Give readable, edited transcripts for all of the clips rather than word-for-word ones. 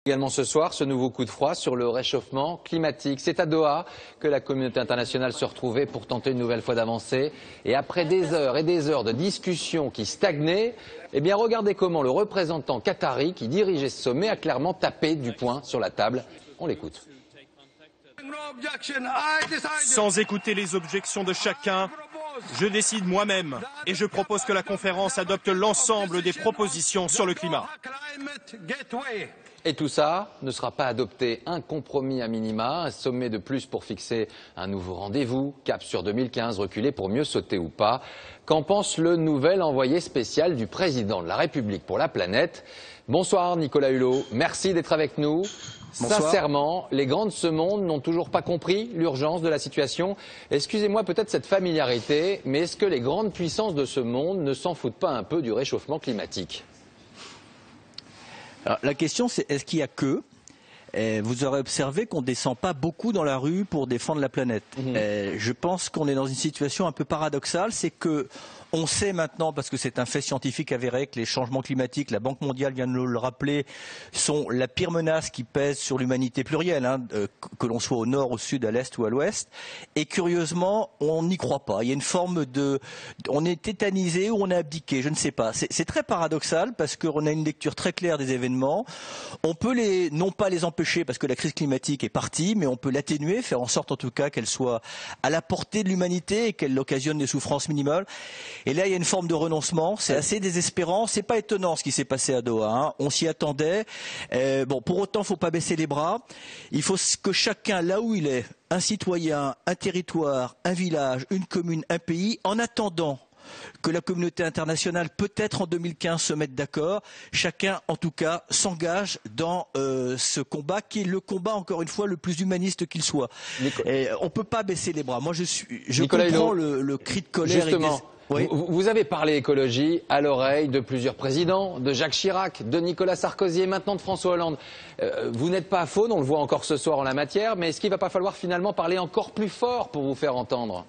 Également ce soir, ce nouveau coup de froid sur le réchauffement climatique. C'est à Doha que la communauté internationale se retrouvait pour tenter une nouvelle fois d'avancer. Et après des heures et des heures de discussions qui stagnaient, eh bien regardez comment le représentant qatari qui dirigeait ce sommet a clairement tapé du poing sur la table. On l'écoute. Sans écouter les objections de chacun, je décide moi-même et je propose que la conférence adopte l'ensemble des propositions sur le climat. Et tout ça ne sera pas adopté, un compromis à minima, un sommet de plus pour fixer un nouveau rendez-vous, cap sur 2015, reculer pour mieux sauter ou pas. Qu'en pense le nouvel envoyé spécial du président de la République pour la planète? Bonsoir Nicolas Hulot, merci d'être avec nous. Bonsoir. Sincèrement, les grands de ce monde n'ont toujours pas compris l'urgence de la situation. Excusez-moi peut-être cette familiarité, mais est-ce que les grandes puissances de ce monde ne s'en foutent pas un peu du réchauffement climatique? Alors, la question c'est est-ce qu'il y a que vous aurez observé qu'on ne descend pas beaucoup dans la rue pour défendre la planète. Je pense qu'on est dans une situation un peu paradoxale, c'est que on sait maintenant, parce que c'est un fait scientifique avéré, que les changements climatiques, la Banque mondiale vient de nous le rappeler, sont la pire menace qui pèse sur l'humanité plurielle, que l'on soit au nord, au sud, à l'est ou à l'ouest. Et curieusement, on n'y croit pas. Il y a une forme de... On est tétanisé ou on est abdiqué, je ne sais pas. C'est très paradoxal parce qu'on a une lecture très claire des événements. On peut non pas les empêcher parce que la crise climatique est partie, mais on peut l'atténuer, faire en sorte en tout cas qu'elle soit à la portée de l'humanité et qu'elle occasionne des souffrances minimales. Et là, il y a une forme de renoncement. C'est assez désespérant. C'est pas étonnant ce qui s'est passé à Doha. On s'y attendait. Pour autant, faut pas baisser les bras. Il faut que chacun, là où il est, un citoyen, un territoire, un village, une commune, un pays, en attendant que la communauté internationale, peut-être en 2015, se mette d'accord. Chacun, en tout cas, s'engage dans ce combat qui est le combat, encore une fois, le plus humaniste qu'il soit. On ne peut pas baisser les bras. Moi, je comprends le cri de colère. Justement. Oui. Vous avez parlé écologie à l'oreille de plusieurs présidents, de Jacques Chirac, de Nicolas Sarkozy et maintenant de François Hollande. Vous n'êtes pas à faune, on le voit encore ce soir en la matière, mais est-ce qu'il ne va pas falloir finalement parler encore plus fort pour vous faire entendre ?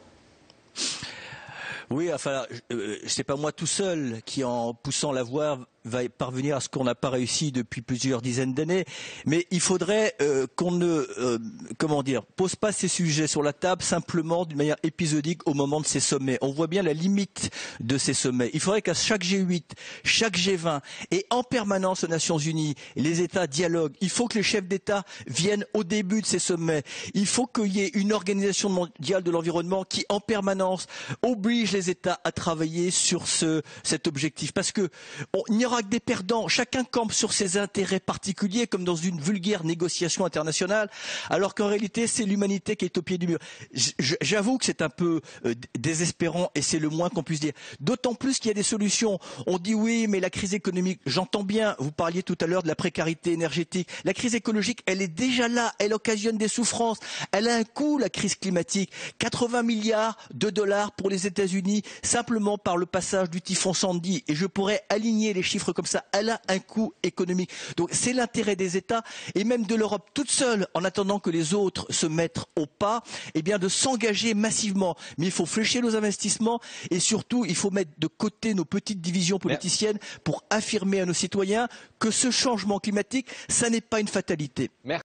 Oui, enfin, c'est pas moi tout seul qui, en poussant la voix, va parvenir à ce qu'on n'a pas réussi depuis plusieurs dizaines d'années. Mais il faudrait qu'on ne, pose pas ces sujets sur la table simplement d'une manière épisodique au moment de ces sommets. On voit bien la limite de ces sommets. Il faudrait qu'à chaque G8, chaque G20 et en permanence aux Nations Unies, les États dialoguent. Il faut que les chefs d'État viennent au début de ces sommets. Il faut qu'il y ait une organisation mondiale de l'environnement qui, en permanence, oblige les États à travailler sur cet objectif. Parce que il n'y aura que des perdants. Chacun campe sur ses intérêts particuliers comme dans une vulgaire négociation internationale, alors qu'en réalité, c'est l'humanité qui est au pied du mur. J'avoue que c'est un peu désespérant et c'est le moins qu'on puisse dire. D'autant plus qu'il y a des solutions. On dit oui, mais la crise économique, j'entends bien, vous parliez tout à l'heure de la précarité énergétique. La crise écologique, elle est déjà là, elle occasionne des souffrances. Elle a un coût, la crise climatique. 80 milliards de dollars pour les États-Unis, simplement par le passage du typhon Sandy. Et je pourrais aligner les chiffres comme ça, elle a un coût économique. Donc c'est l'intérêt des États et même de l'Europe toute seule, en attendant que les autres se mettent au pas, de s'engager massivement. Mais il faut flécher nos investissements et surtout, il faut mettre de côté nos petites divisions politiciennes pour affirmer à nos citoyens que ce changement climatique, ça n'est pas une fatalité.